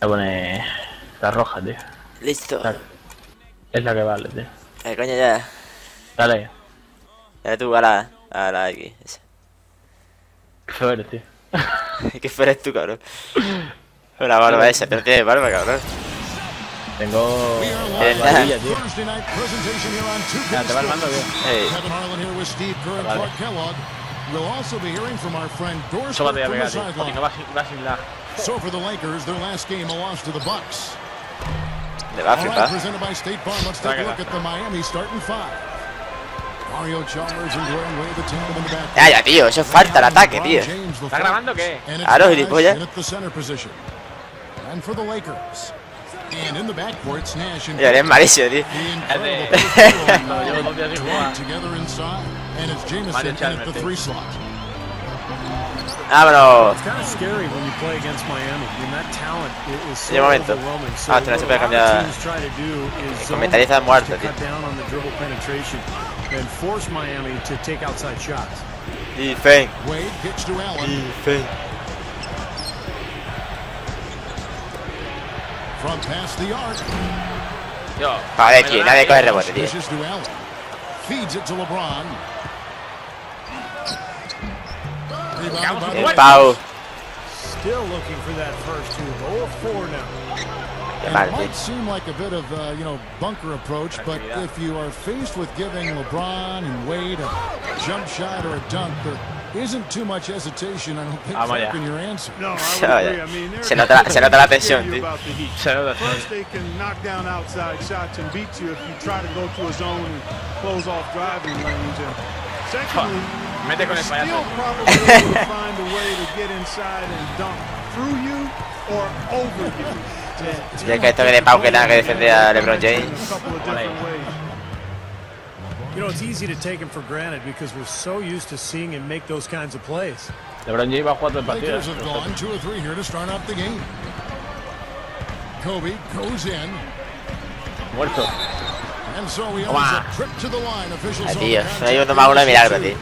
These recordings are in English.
Voy a poner la roja, tío. Listo. Es la que vale, tío. Coño, ya. Dale. Dale tú a la X. Esa. Qué feo eres, tío. ¿Qué fueres tú, cabrón? La barba esa, pero tiene barba, cabrón. Tengo... barbilla, tío. Ya, ¿te va el mando, tío? Eso va a pegar, tío. Porque va sin lag. Le va a flipar. Ya, tío, eso es falta el ataque, tío. ¿Estás grabando o qué? Claro, gilipollas. Ya, eres malísimo, tío. Llevo 2 días sin jugar. Mario Chalmers, tío. ¡Vámonos! De momento. Ah, no se puede cambiar. El comentarista de muerto, tío. Defense. Joder, tío, nadie coge rebote, tío. El Pau. Qué mal, tío. Seem like a bit of bunker approach, but if you are faced with giving LeBron and Wade a jump shot or a dunk, there isn't too much hesitation. I don't think in your answer. No, I would agree. I mean, se nota la tensión, tío. First, they can knock down outside shots and beat you if you try to go to a zone and close off driving lanes. And secondly, Mete con el payaso. still probably able to find a way to get inside and dunk through you or over you. Y es que esto que de Pau que tenga que defender a LeBron James. You know, it's easy to take him for granted because we're so used to seeing him make those kinds of plays. LeBron James va a jugar todo el partido. Lakers have gone 2 or 3 here to start off the game. Kobe goes in. Muerto. And so he owns a trip to the line. Officials Tío, no hay uno más uno de milagro, tío.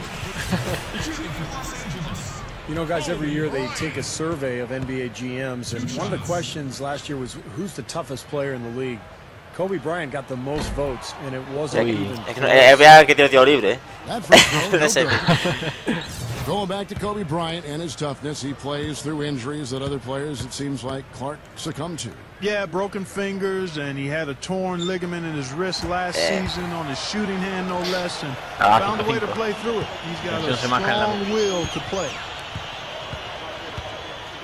You know, guys, every year they take a survey of NBA GMs, and one of the questions last year was, who's the toughest player in the league? Kobe Bryant got the most votes, and it wasn't even Voy a ver que tiene tiro libre. Going back to Kobe Bryant and his toughness, he plays through injuries that other players, it seems like, Clark succumbed to. Yeah, broken fingers, and he had a torn ligament in his wrist last season on his shooting hand, no less, and found a way to play through it. He's got a strong will to play.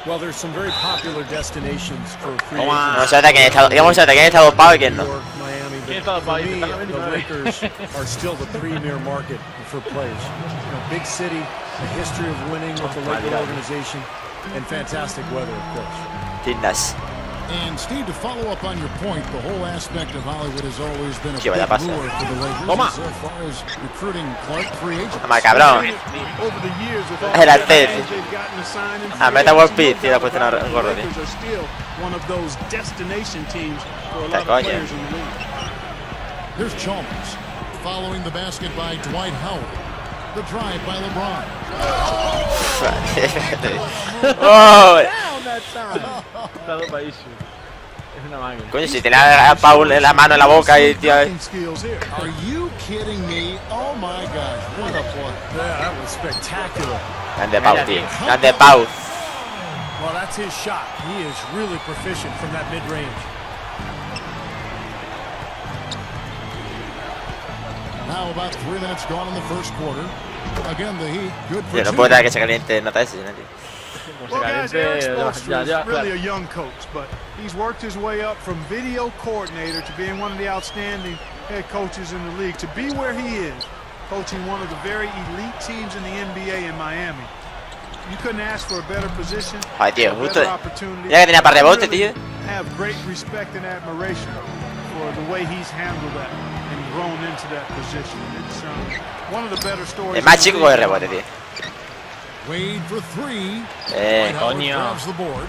Well, there's some very popular destinations for free agents. No se nota quién está, digamos, se nota quién está dopado y quién no. Miami, but for me, the Lakers are still the premier market for players. You know, big city, a history of winning with the Lakers organization, and fantastic weather, of course. Tindas. And Steve, to follow up on your point, the whole aspect of Hollywood has always been a big vaya pasa. lure for the Lakers as far as recruiting Clark free agents. Toma, cabrón. Over the years, with all El the Artet. guys they've gotten to sign in Ah, meta World Peace, tío, la ha puesto en the gordo, tío. Lakers are still one of those destination teams for a Ta lot of coña. players in the league. Here's Chalmers following the basket by Dwight Howard. The drive by LeBron. Oh, Está dopadísimo. Es una máquina. coño, si tiene a Paul en la mano en la boca y tío. Are you kidding me? Oh my gosh, what a play. Yeah, that was spectacular. Grande Pau, tío. Grande Pau. Well, that's his shot. He is really proficient from that mid-range. Now about 3 minutes gone in the first quarter. Again, the Heat, good for Tío, no two. puedo dejar que se caliente nota ese, ¿no, tío? Well, guys, Eric Spoelstra is really a young coach, but he's worked his way up from video coordinator to being one of the outstanding head coaches in the league. To be where he is, coaching one of the very elite teams in the NBA in Miami, you couldn't ask for a better position, Ay, tío, a justo. better opportunity. Ya que tenía par de rebotes, tío. Have great respect and admiration for the way he's handled that and grown into that position. It's one of the better stories. Es más chico con el rebote, tío. Wade for 3. Dwight Howard coño. grabs the board.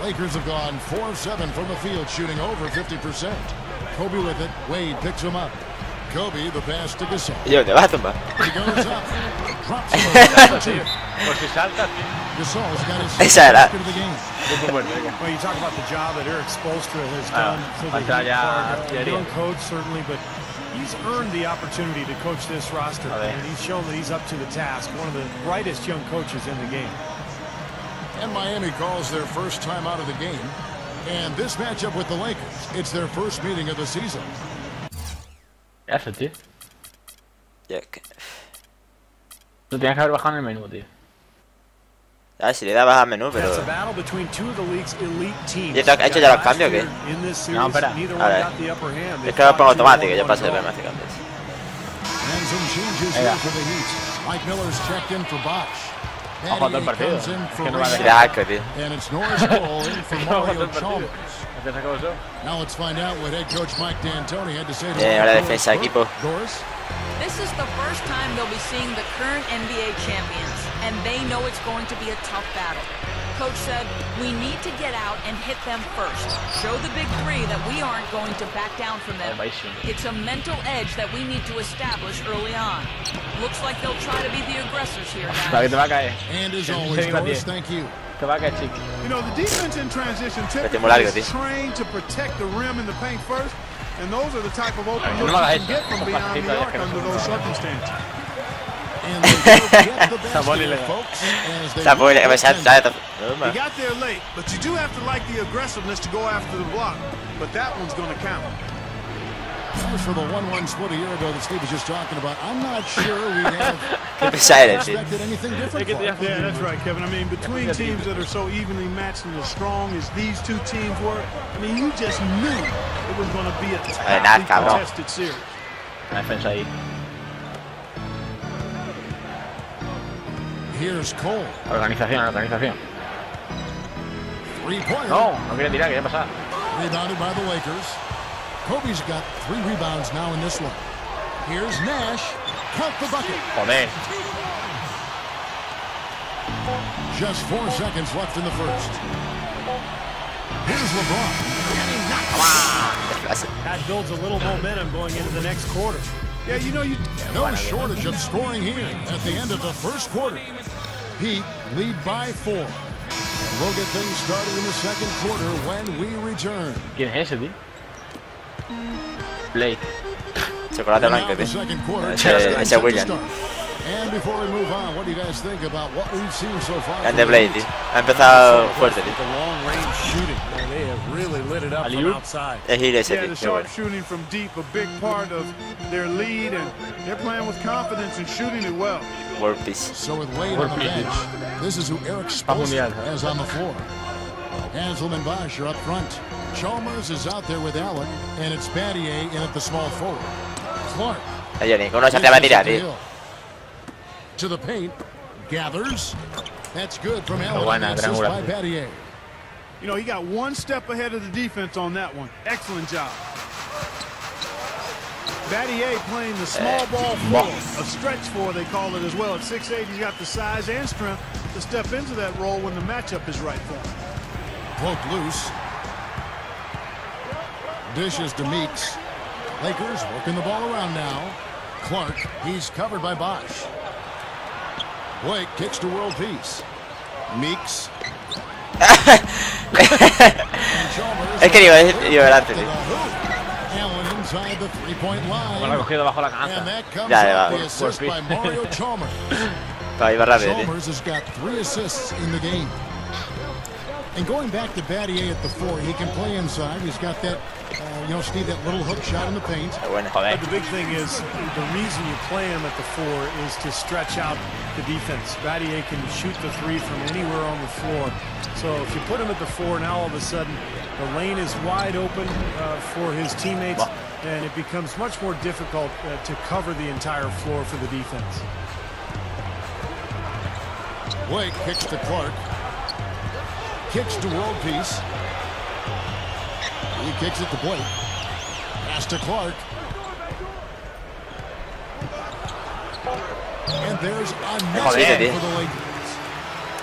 Lakers have gone 4 of 7 from the field, shooting over 50%. Kobe with it. Wade picks him up. Kobe, the pass to Gasol. Y yo, te vas a tumbar. He goes up. drops it. Por si saltas, Gasol's got his Esa era. second of the game. Well, you talk about the job that Eric Spoelstra has done for the young coach, certainly, but he's earned the opportunity to coach this roster, and he's shown that he's up to the task. One of the brightest young coaches in the game. And Miami calls their first time out of the game. And this matchup with the Lakers, it's their first meeting of the season. Eso, tío. Ya, Lo tenías que haber bajado en el menú, tío. ah, si le dabas al menú, pero... It's a battle between two of the league's elite teams. ¿Ya ha hecho ya los cambios o qué? No, espera. A ver. Es que lo pongo automático, ya pasé de automático antes. And some changes here for the Heat. Mike Miller's checked in for Bosch. Ojo todo el partido. Es que no va a Qué asco, tío. And it's Norris Cole in for Mario Chalmers. ¿Te sacó eso? Now let's find out what head coach Mike D'Antoni had to say to Ahora defensa equipo. Doris. This is the first time they'll be seeing the current NBA champions, and they know it's going to be a tough battle. Coach said, we need to get out and hit them first. Show the big three that we aren't going to back down from them. It's a mental edge that we need to establish early on. Looks like they'll try to be the aggressors here, guys. Te va a caer. And as always, Doris, thank you. Te va a caer, chico. You know, the defense in transition typically is trained to protect the rim and the paint first, and those are the type of open looks you can get from beyond the arc under those circumstances. And they will get the basket, folks, as they He got there late, but you do have to like the aggressiveness to go after the block. But that one's going to count. As for the 1-1 split a year ago that Steve was just talking about, I'm not sure we have expected anything different. Yeah, that's right, Kevin. I mean, between teams that are so evenly matched and as strong as these two teams were, I mean, you just knew it was going to be a tightly contested series. La defensa ahí. Here's Cole. Organización. Three-pointer. No quiere tirar, que ya pasa. Rebounded by the Lakers. Kobe's got 3 rebounds now in this one. Here's Nash. Count the bucket. Joder. Just 4 seconds left in the first. Here's LeBron. And he knocks it. That builds a little momentum going into the next quarter. Yeah, you know, no shortage of scoring here at the end of the first quarter. Heat lead by 4. We'll get things started in the second quarter when we return. ¿Quién es ese, tío? Blake. Chocolate blanco, tío. Ese William. And before we move on, what do you guys think about what we've seen so far? Grande Blake, tío. Ha empezado fuerte, tío. The long range shooting, they have really lit it up from outside. Es ir ese, tío. The sharp shooting from deep, a big part of their lead, and they're playing with confidence and shooting it well. World peace. So with Wade on the bench, this is who Eric Spoelstra has on the floor. Hansel and Bosch are up front. Chalmers is out there with Allen, and it's Battier in at the small forward. Clark. Uno se atreve a tirar, tío. To the paint, gathers. That's good from Allen. Assist by Battier. You know, he got one step ahead of the defense on that one. Excellent job. Battier playing the small ball 4, a stretch 4 they call it as well. At 6'8", he's got the size and strength to step into that role when the matchup is right for him. Broke loose. Dishes to Meeks. Lakers working the ball around now. Clark, he's covered by Bosch. Blake kicks to world peace. Meeks. Es que iba delante, tío. Allen inside the three-point line. Lo ha cogido bajo la canasta. And that comes off the assist by Mario Chalmers. Chalmers has got 3 assists in the game. And going back to Battier at the 4, he can play inside. He's got that, Steve, that little hook shot in the paint. But the big thing is, the reason you play him at the 4 is to stretch out the defense. Battier can shoot the 3 from anywhere on the floor. So if you put him at the 4, now all of a sudden, the lane is wide open for his teammates, and it becomes much more difficult to cover the entire floor for the defense. Blake kicks to Clark. Kicks to world peace. He kicks it to Blake. Pass to Clark. And there's another for the Lakers.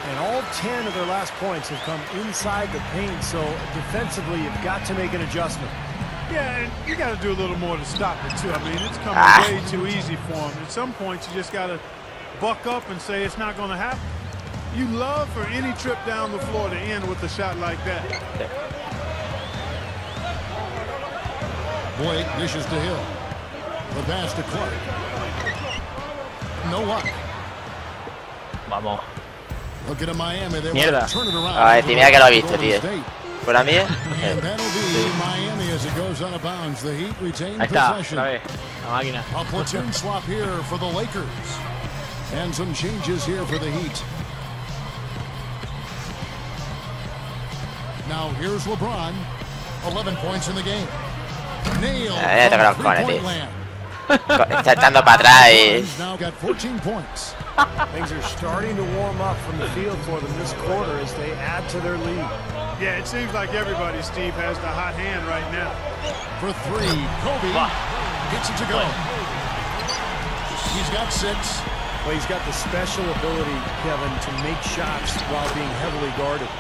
And all 10 of their last points have come inside the paint, so defensively you've got to make an adjustment. Yeah, and you got to do a little more to stop it, too. I mean, it's coming way too easy for them. At some point, you just got to buck up and say it's not going to happen. You love for any trip down the floor to end with a shot like that. Blake dishes to Hill. The pass to Clark. No luck. Vamos. Look at Miami. They Mierda. turn it around. Ay, tenía que lo ha visto, tío. Por a mí, And that'll be Miami as it goes out of bounds. The Heat retain Ahí está, possession. otra vez. La máquina. A platoon swap here for the Lakers. And some changes here for the Heat. Now here's LeBron. 11 points in the game. Nailed from three-point land. está estando para atrás y... He's now got 14 points. Things are starting to warm up from the field for them this quarter as they add to their lead. Yeah, it seems like everybody, Steve, has the hot hand right now. For three, Kobe gets it to go. He's got 6. Well, he's got the special ability, Kevin, to make shots while being heavily guarded.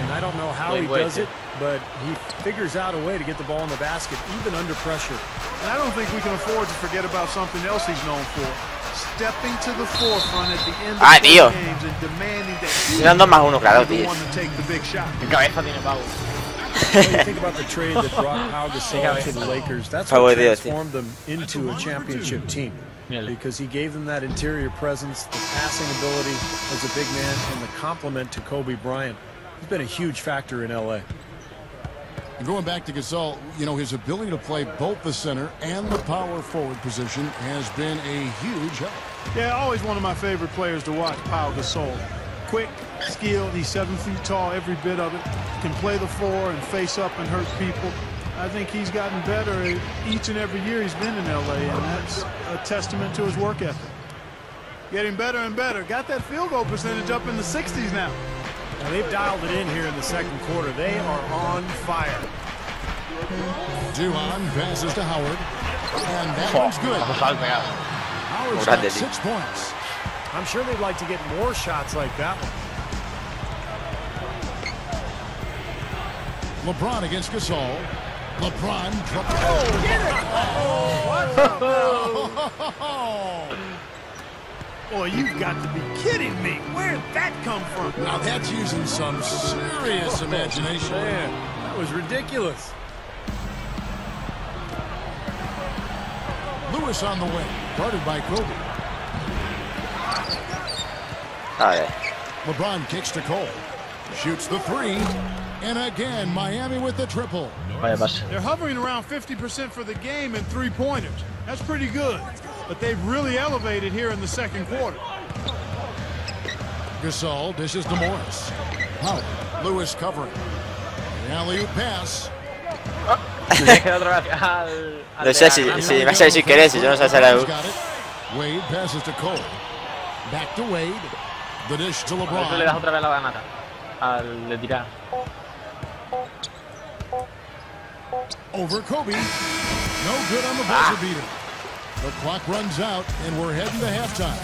And I don't know how he does it, but he figures out a way to get the ball in the basket, even under pressure. And I don't think we can afford to forget about something else he's known for. Stepping to the forefront at the end of the games and demanding that he be the one to take the big shot. Cabeza tiene Pau. When you think about the trade that brought Pau Gasol to the Lakers, that's what transformed them into a championship team. Because he gave them that interior presence, the passing ability as a big man, and the complement to Kobe Bryant. He's been a huge factor in LA. And going back to Gasol, you know, his ability to play both the center and the power forward position has been a huge help. Yeah, always one of my favorite players to watch, Pau Gasol. Quick, skilled, he's 7 feet tall, every bit of it. Can play the floor and face up and hurt people. I think he's gotten better each and every year he's been in LA, and that's a testament to his work ethic. Getting better and better. Got that field goal percentage up in the 60s now. Now they've dialed it in here in the second quarter. They are on fire. Duhan passes to Howard, and that one's good. Howard's got 6 points. I'm sure they'd like to get more shots like that one. LeBron against Gasol. LeBron. Oh, get it! Oh, what? Boy, you've got to be kidding me. Where'd that come from? Now that's using some serious imagination. Man, that was ridiculous. Lewis on the way, guarded by Kobe. LeBron kicks to Cole. Shoots the 3. And again, Miami with the triple. They're hovering around 50% for the game in 3-pointers. That's pretty good. But they've really elevated here in the second quarter. Gasol dishes to Morris. Howard. Lewis covering. The alley-oop pass. No sé si me ha salido sin querer, si yo no sé hacer algo. Wade passes to Cole. Back to Wade. The dish to LeBron. Le das otra vez la ganata al de tirar. Over Kobe. No good on the buzzer beater. The clock runs out, and we're heading to halftime.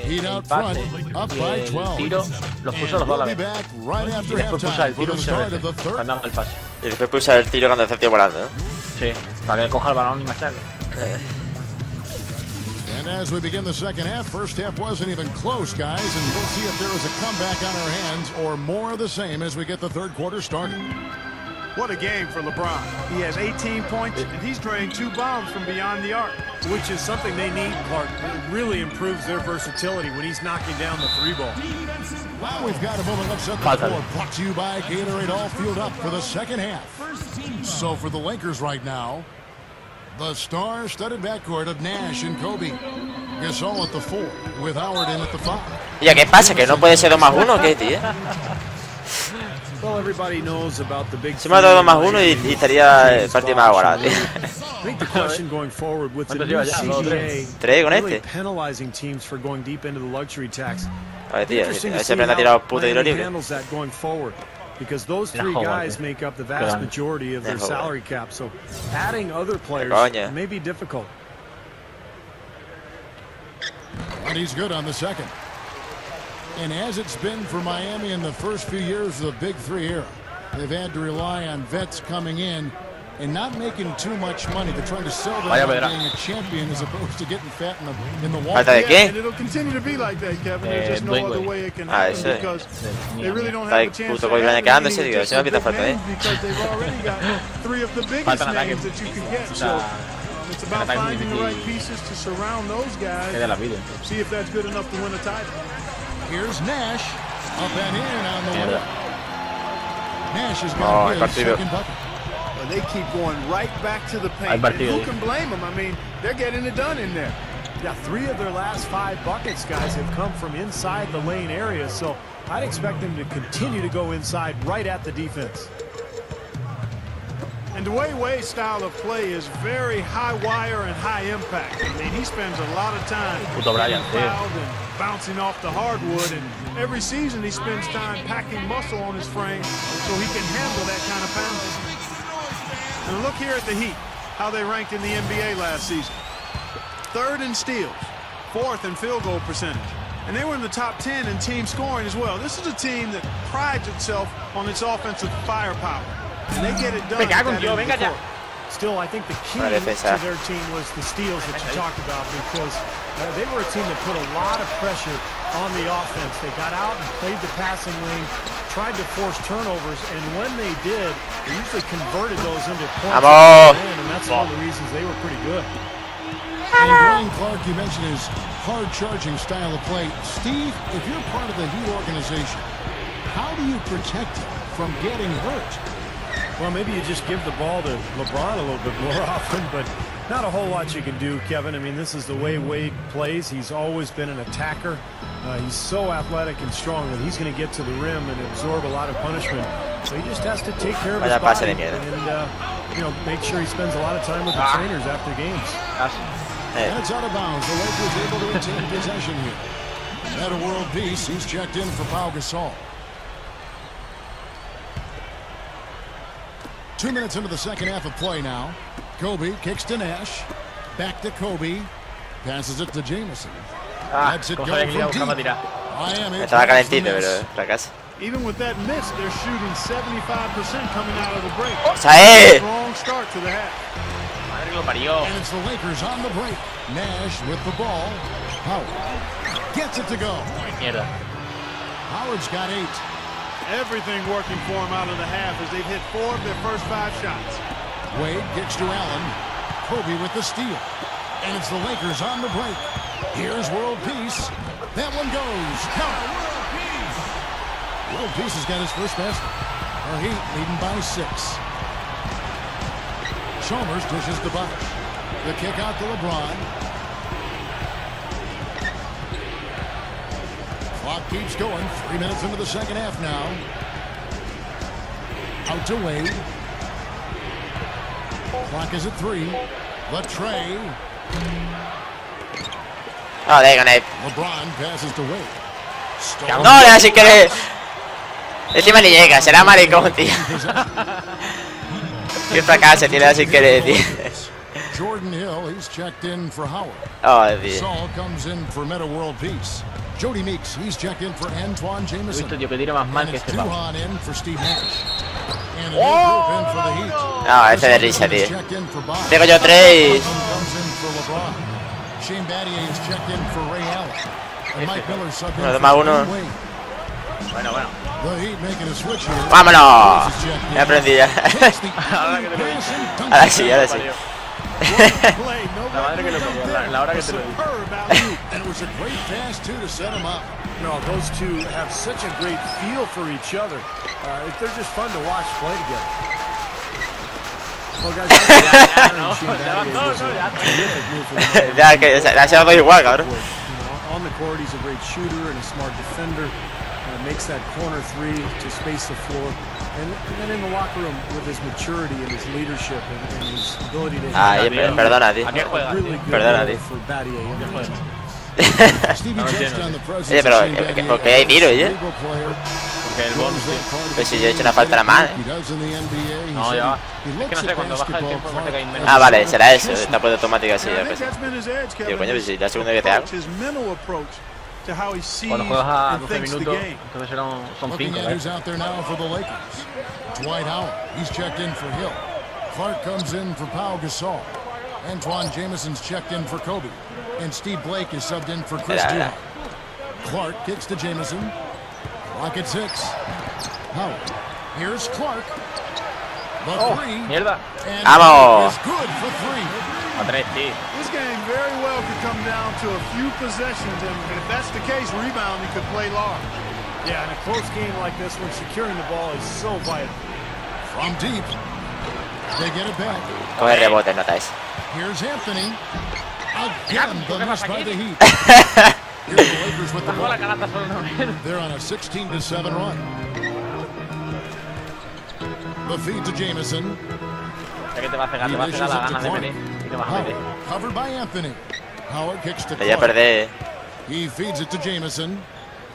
Heat out front, up by 12. Tiro, los puso los dos a la vez. Right after Y después pulsa el tiro muchas veces, para dar el pase. Y después pulsa el tiro cuando está el tío volando, ¿no? Sí, para que coja el balón y machaque. And as we begin the second half, first half wasn't even close, guys, and we'll see if there is a comeback on our hands or more of the same as we get the third quarter started. What a game for LeBron. He has 18 points, and he's drained 2 bombs from beyond the arc. Which is something they need, Clark. It really improves their versatility when he's knocking down the 3-ball. Well, we've got a moment. Let's set the floor. Brought to you by Gatorade, all fueled up for the second half. So for the Lakers right now, the star-studded backcourt of Nash and Kobe. Gasol at the 4, with Howard in at the 5. Ya, ¿qué pasa? ¿Que no puede ser 2+1 o qué, tío? Well, everybody knows about the big. Se me ha dado 2+1 y estaría el partido más igualado, tío. I think the question going forward with the new CBA really penalizing teams for going deep into the luxury tax. A ver, tío, ese me ha tirado puto tiro libre. Handles that going forward because those 3 guys make up the vast majority of their salary cap. So adding other players may be difficult. And he's good on the second. And as it's been for Miami in the first few years of the Big 3 era, they've had to rely on vets coming in and not making too much money. They're trying to sell that being a champion as opposed to getting fat in the wall. ¿Falta de qué? And it'll continue to be like that, Kevin. There's just no other way it can happen because they really don't have a chance to have because they've already got 3 of the biggest names that you can get. So it's about finding the right pieces to surround those guys. See if that's good enough to win a title. Here's Nash up and in on the way. Nash has got his second bucket. Well, they keep going right back to the paint. And who can blame them? I mean, they're getting it done in there. Yeah, 3 of their last 5 buckets, guys, have come from inside the lane area. So I'd expect them to continue to go inside right at the defense. And Dwayne's style of play is very high wire and high impact. I mean, he spends a lot of time fouled and bouncing off the hardwood, and every season he spends time packing muscle on his frame so he can handle that kind of pounding. And look here at the Heat, how they ranked in the NBA last season. 3rd in steals, 4th in field goal percentage. And they were in the top 10 in team scoring as well. This is a team that prides itself on its offensive firepower. And they get it done. Still, I think the key to their team was the steals that you talked about, because they were a team that put a lot of pressure on the offense. They got out and played the passing lane, tried to force turnovers, and when they did, they usually converted those into points. And that's one of the reasons they were pretty good. And Dwayne Clark, you mentioned his hard-charging style of play. Steve, if you're part of the Heat organization, how do you protect him from getting hurt? Well, maybe you just give the ball to LeBron a little bit more often, but not a whole lot you can do, Kevin. I mean, this is the way Wade plays. He's always been an attacker. He's so athletic and strong that he's going to get to the rim and absorb a lot of punishment. So he just has to take care of his body and you know, make sure he spends a lot of time with the trainers after games. And it's out of bounds. The Lakers able to retain possession here. At a world peace, he's checked in for Pau Gasol. 2 minutes into the second half of play now. Kobe kicks to Nash. Back to Kobe. Passes it to Jameson. Lets it go from deep. Even with that miss, they're shooting 75% coming out of the break. Strong start to the half. And it's the Lakers on the break. Nash with the ball. Howard gets it to go. Howard's got 8. Everything working for him out of the half as they've hit 4 of their first 5 shots. Wade gets to Allen. Kobe with the steal. And it's the Lakers on the break. Here's World Peace. That one goes. Count. World Peace has got his first basket. Our Heat leading by 6. Chalmers dishes to Bosch. The kick out to LeBron. Clock keeps going. 3 minutes into the second half now. Out to Wade. Clock is at 3. Latrey. Oh, there you go, Nate. LeBron passes to Wade. No, le hace querer. Encima ni llega, será maricón, tío. Qué fracaso, tío, le hace querer, tío. Jordan Hill, he's checked in for Howard. Oh, tío. Saul comes in for Meta World Peace. Jody Meeks, he's checked in for Antoine Jameson. And it's Duhan in for Steve Nash. And a new group in for the Heat. No, este de risa, tío. Tengo yo 3. Shane Battier is checked in for Ray Allen. And Mike Miller subbed in Uno más uno. Bueno. The Heat making a switch here. ¡Vámonos! Me aprendí ya. Ahora sí. La madre que lo pongo, la hora que te lo digo. And it was a great pass too to set him up. No, those two have such a great feel for each other. They're just fun to watch play together. Well, guys, ya que la hacía todo igual, cabrón. On the court, he's a great shooter and a smart defender. Makes that corner 3 to space the floor. And then in the locker room with his maturity and his leadership and his ability to perdona, tío. Perdona, tío. Oye, pero ¿por qué hay tiro, oye? Porque el bonus, tío. Pues si yo he hecho una falta a la mano. No, ya va. Es que no sé, cuando baja el tiempo parece que hay menos. Ah, vale, será eso. Está por automático así, ya pues. Tío, coño, pues si la segunda que te hago. Cuando juegas a 12 minutos, entonces son 5, ¿eh? Dwight Howard, he's checked in for Hill. Clark comes in for Pau Gasol. Antoine Jameson's checked in for Kobe. And Steve Blake is subbed in for Chris Duhon. Clark kicks to Jameson. Clock at 6. Howard. Here's Clark. The three. Mierda. And ¡Vamos! is good for 3. A 3, sí. This game very well could come down to a few possessions, and if that's the case, rebounding could play large. Yeah, in a close game like this, when securing the ball is so vital. From deep. They get it back. Coge rebote, notáis. Here's Anthony. Again, the miss by the Heat. Here's the Lakers with the ball. They're on a 16-7 run. The feed to Jameson. Covered by Anthony. Howard kicks to Clark. He feeds it to Jameson.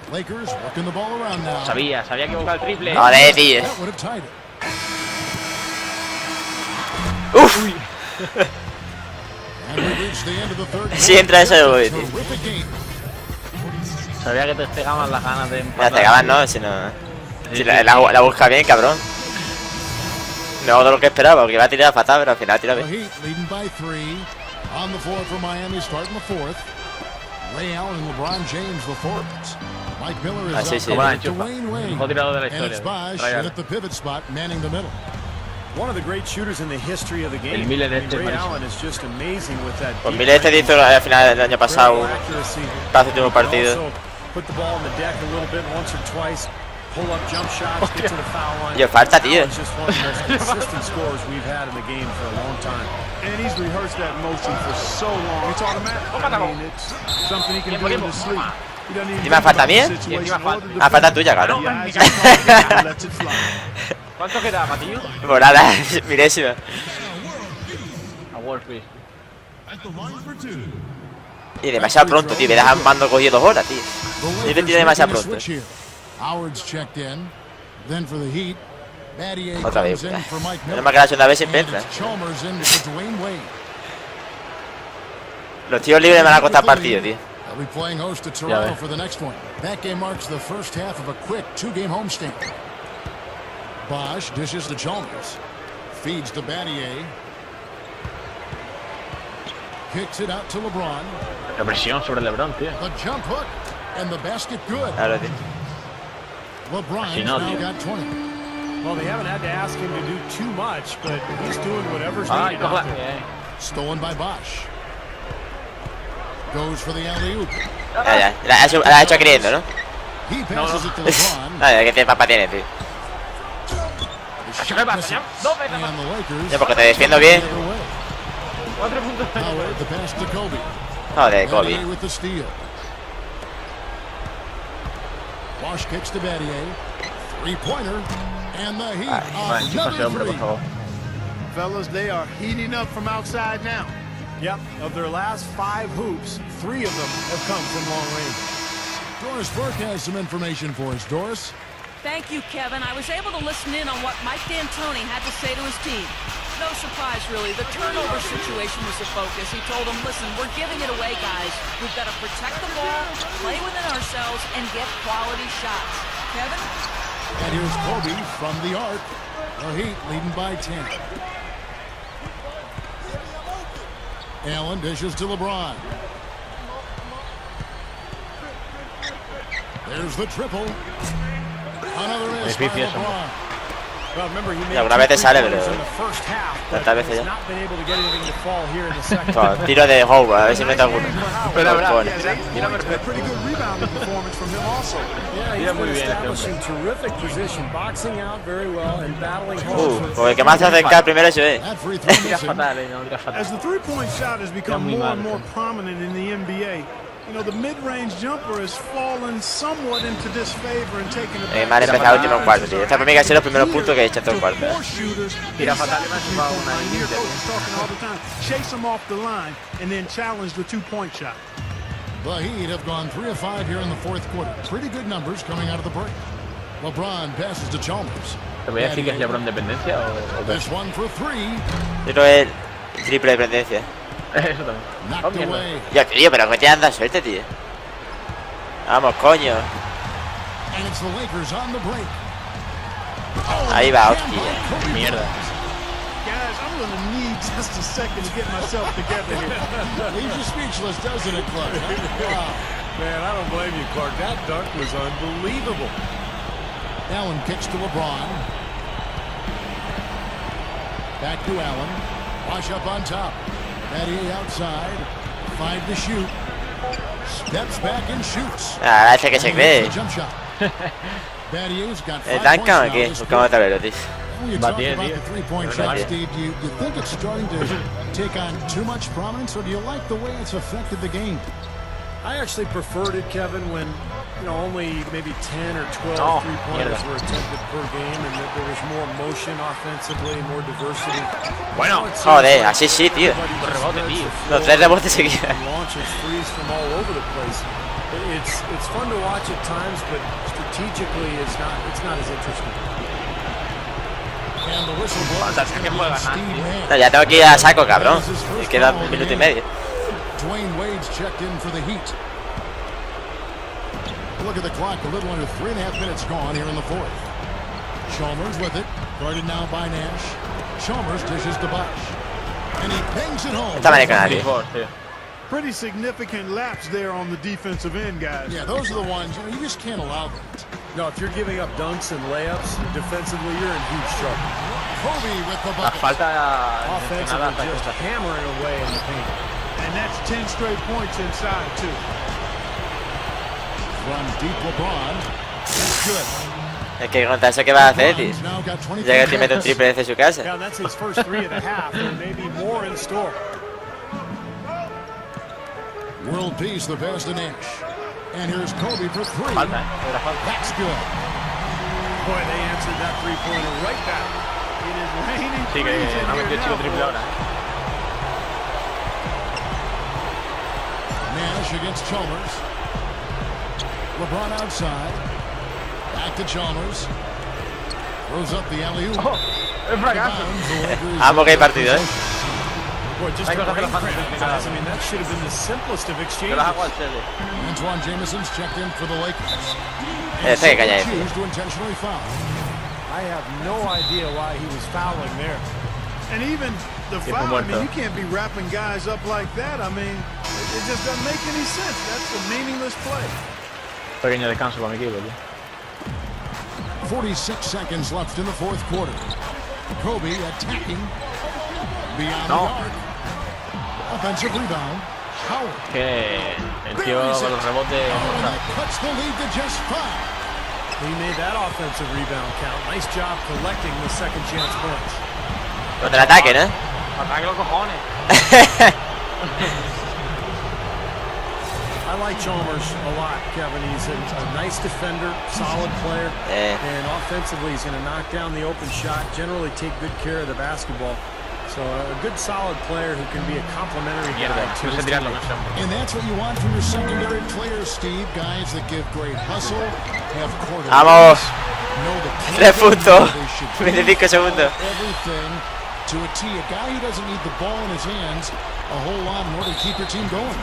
Lakers working the ball around now. Sabía que buscaba el triple. Joder, tío. That would have tied it. Uf. And we reach the end of the third. Si entra eso, yo voy, tío. Terrific game. Sabía que te pegaban las ganas de Ya te acaban, ¿no? Si no... Si la busca bien, cabrón. No todo lo que esperaba, porque iba a tirar fatal, pero al final tira bien. The Heat leading by 3. On the floor for Miami, starting the fourth. Ray Allen and LeBron James, the forwards. Mike Miller is sí. up to Dwayne Wade. And it's Bosh at the pivot spot, manning the middle. One of the great shooters in the history of the game. El Miller Ray Allen is just amazing with that. Pues Miller hizo al final del año pasado para su último partido. Put the ball in the deck a little bit once or twice. Pull up jump shots, get to the foul line. Yo, falta, tío. Allen's just one of the most consistent scorers we've had in the game for a long time. And he's rehearsed that motion for so long. You talking about? I mean, it's something he can do in his sleep. He doesn't even ¿Encima falta a mí? Ah, falta tuya, claro. ¿Cuánto queda, Matillo? Por nada, mirésima. A Wolfie. Y demasiado pronto, tío. Me dejan mando cogido 2 horas, tío. Y te tira demasiado pronto. Howard's checked in. Then for the Heat, Otra vez. No me ha quedado una vez siempre entra. Los tíos libres me van a costar partido, tío. They'll be playing host to Toronto for the next one. That game marks the first half of a quick 2-game homestand. Bosh dishes to Chalmers. Feeds to Battier. Kicks it out to LeBron. La presión sobre LeBron, tío. The jump hook and the basket good. Claro, tío. LeBron now got 20. Well, they haven't had to ask him to do too much, but he's doing whatever's needed out there. Stolen by Bosh. Goes for the alley-oop. Ya. La ha hecho queriendo, ¿no? He passes it to LeBron. Nada, que papá tiene, tío. And the Lakers. Ya, porque te defiendo bien. Howard, the pass to Kobe. Joder, Kobe. With the steal. Bosh kicks to Battier. Three-pointer. And the Heat. Another three. Fellas, they are heating up from outside now. Yep, of their last 5 hoops, 3 of them have come from long range. Doris Burke has some information for us. Doris? Thank you, Kevin. I was able to listen in on what Mike D'Antoni had to say to his team. No surprise, really. The turnover situation was the focus. He told them, listen, we're giving it away, guys. We've got to protect the ball, play within ourselves, and get quality shots. Kevin? And here's Kobe from the arc. The Heat leading by 10. Allen dishes to LeBron. There's the triple. Another miss by LeBron. Well, remember, he made alguna vez te sale, pero in the first half, but tantas veces has ya. not been able to get anything to fall here in the second. Tiro de Howe, a ver si mete alguno. Pretty good rebounding performance from him also. Yeah, he's been establishing terrific position, boxing out very well and battling hard. Porque el que más se acerca primero es él. That free throw Tira missing. fatal, no, tira fatal. As the three-point shot has become more and more prominent in the NBA, you know, the mid-range jumper has fallen somewhat into disfavor and taken a Me han empezado el último cuarto, tío. Esta para mí que ha sido los primeros puntos que he hecho en todo el cuarto. Tira fatal y me ha chupado una inicia. Chase them off the line and then challenge the two-point shot. The Heat have gone 3 of 5 here in the fourth quarter. Pretty good numbers coming out of the break. LeBron passes to Chalmers. ¿Te voy a decir que es LeBron dependencia o This one for 3. Yo creo que es triple dependencia. Eso también. Knocked away. Ya, tío, pero que te anda suerte, tío. Vamos, coño. And it's the Lakers on the break. Ahí va, hostia. Mierda. Guys, guys, I'm going to need just a second to get myself together here. Leaves you speechless, doesn't it, Clark? Wow. Man, I don't blame you, Clark. That dunk was unbelievable. Allen kicks to LeBron. Back to Allen. Wash up on top. Battier outside. 5 to shoot. Steps back and shoots. Ah, ese que se cree. Jump shot. Battier's got 5 ¿Tancan o points qué? now this Buscamos tablero, tío. When you talk Battier, about tío. the three-point Battier. shot, Steve, do you think it's starting to take on too much prominence, or do you like the way it's affected the game? I actually preferred it, Kevin, when only maybe 10 or 12 Oh, three-pointers mierda. were attempted per game, and that there was more motion offensively, more diversity. Bueno, Now it seems joder, like así sí, tío. everybody just Rebote, lets tío. it Los flow 3 rebotes seguidos. and launches threes from all over the place. It's fun to watch at times, but strategically it's not as interesting. And the whistle blows. Falta It's que gonna be juega, Steve tío. Nash. No, ya tengo que ir a saco, cabrón. Y queda 1 minuto y medio. Dwayne Wade's checked in for the Heat. Look at the clock, a little under 3.5 minutes gone here in the fourth. Chalmers with it, guarded now by Nash. Chalmers dishes to Bosch. And he bangs it home. Está americana, tío. Mejor, tío. Pretty significant laps there on the defensive end, guys. Yeah, those are the ones, you just can't allow that. No, if you're giving up dunks and layups defensively, you're in huge trouble. Kobe with the La bucket. falta Offensively, intencionada just hasta hammering away in the paint. And that's 10 straight points inside, too. From deep LeBron. That's good. Es que contra eso, ¿qué vas a hacer, tío? LeBron's now got 23 Llega y mete un minutes. triple desde su casa. Yeah, and that's his first 3 of the half. There may be more in store. World peace, the pass to Nash. And here's Kobe for 3. falta, era falta. That's good. Boy, they answered that three-pointer right back. It is raining Sí, que threes in no here metió el chico now, triple boys. ahora, Nash against Chalmers. LeBron outside. Back to Chalmers. Throws up the alley-oop. Es fracaso. Vamos que hay partido, ¿eh? Boy, just Hay a cosas que brain los cramp, fans guys. I mean, that should have been the simplest of Yo exchanges. las hago al Chele. Antoine Jameson's checked in for the Lakers. Este que caña, choose to intentionally foul. I have no idea why he was fouling there. And even the Tiempo foul, I muerto. mean, you can't be wrapping guys up like that. I mean, it just doesn't make any sense. That's a meaningless play. Pequeño descanso para mi equipo, tío. 46 seconds left in the fourth quarter. Kobe attacking beyond No. the arc. Offensive rebound. Howard. Que el tío con los rebotes. Oh, and that cuts the lead to just 5. He made that offensive rebound count. Nice job collecting the second chance points. Contraataque, ¿no? Ataque los cojones. I like Chalmers a lot, Kevin. He's a nice defender, solid player, and offensively he's going to knock down the open shot, generally take good care of the basketball. So a good solid player who can be a complementary guy to his teammates. And that's what you want from your secondary players, Steve. Guys that give great hustle, have court Vamos. know the 3 puntos. they should 25 segundos. everything to a T. A guy who doesn't need the ball in his hands a whole lot in order to keep your team going.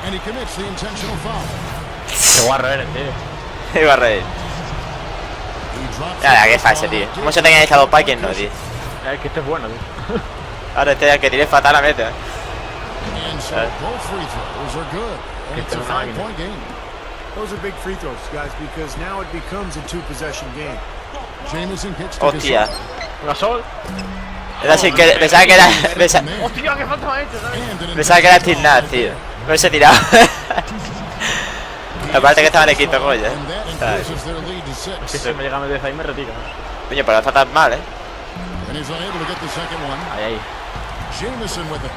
And he commits the intentional foul. Qué guarro eres, tío. Iba a reír. He drops Nada, the qué fase, ball. tío. ¿Cómo se te han echado pa' quién no, tío? Es que este es bueno, tío. Ahora este que tire fatal la meta. And so both free throws are good. And it's a 5-point game. Those are big free throws, guys, because now it becomes a 2-possession game. Jameson kicks to Hostia. Gasol. Era sin que pensaba que era. Hostia, qué falta me ha hecho, ¿sabes? Pensaba que era Steve Nash, tío. Me hubiese tirado. Aparte que estaba en el quinto coño, And that ¿sabes? increases their lead to 6. Si se me llega a meter ahí me retiro. Coño, pero no está tan mal, ¿eh? And he's unable to get the second one. Ahí, ahí. Jameson with it.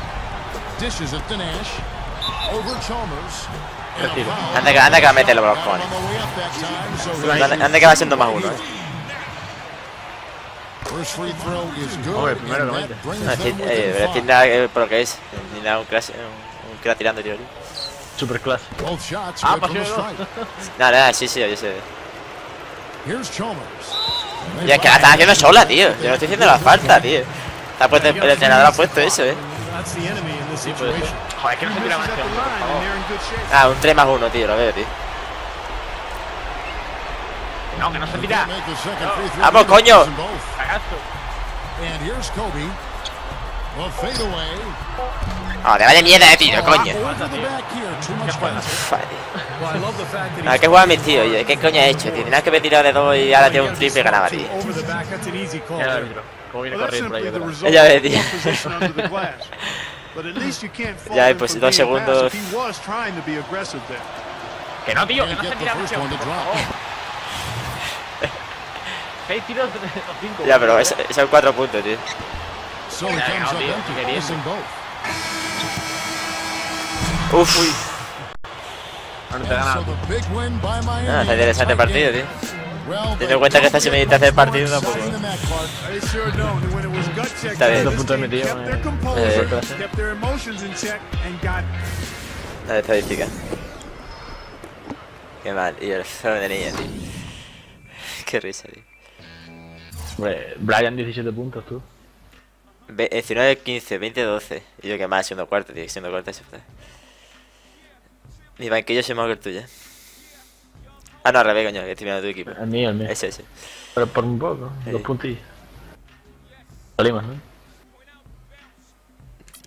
Dishes it to Nash. Over Chalmers. And a Retiro. foul. Anda que va a meterlo por los Got him cojones. on the way up that time, so Anda que va siendo más uno, ¿eh? first free throw is good. Hombre, primero and lo that mete. brings No, them pero within Steve 5. Nash, por lo que es. Steve Nash un crack tirando tiro. Super clase. Both shots Ah, good from the pasión. strike. Nada, sí, yo sé. Here's Chalmers. Y es que la están haciendo sola, tío. Yo no estoy haciendo la falta, tío. El entrenador ha puesto eso, That's the enemy in this Sí, puede ser. situation. Joder, es que no se tira más Misses que at the hombre, por line, and favor. they're in good shape. Ah, un 3+1, tío, lo veo, tío. No, que no se Can't tira. make the second free throw. Vamos, coño. Both. Cagazo. And here's Kobe. Oh, te vaya mierda de tiro, coño. Ah, que juega mis tíos, oye. ¿Qué coño he hecho, tío? Tenías que haber tirado de 2 y ahora tiene un triple y ganaba, tío. Como viene corriendo por ahí atrás. Ya ves, tío. Ya, pues 2 segundos. Que no, tío, que no se tira mucho. 6 tiros de 5. Ya, pero son 4 puntos, tío. Uf. No te gana. Ah, está interesante el partido, tío. Teniendo en cuenta que esta semana hacer partido tampoco. Está bien. 2 puntos metidos. La estadística. Qué mal. Y el feo de niña, tío. Qué risa, tío. Hombre, Brian 17 puntos, tú. 19, 15, 20, 12. Y yo que más, siendo cuarto, tío. Siendo cuarto se fue. Mi banquillo es más que el tuyo. Ah, no, al revés, coño, que estoy viendo tu equipo. El mío, el mío. Ese. Pero por un poco, 2 puntillos. Salimos, ¿no?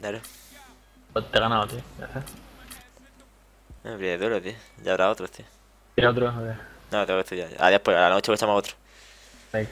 Claro. Pues te he ganado, tío. Ya está. No, pero es duro, tío. Ya habrá otros, tío. ¿Tienes otro? A ver. No, tengo que estudiar. Ah, después, a la noche echamos otro. Venga.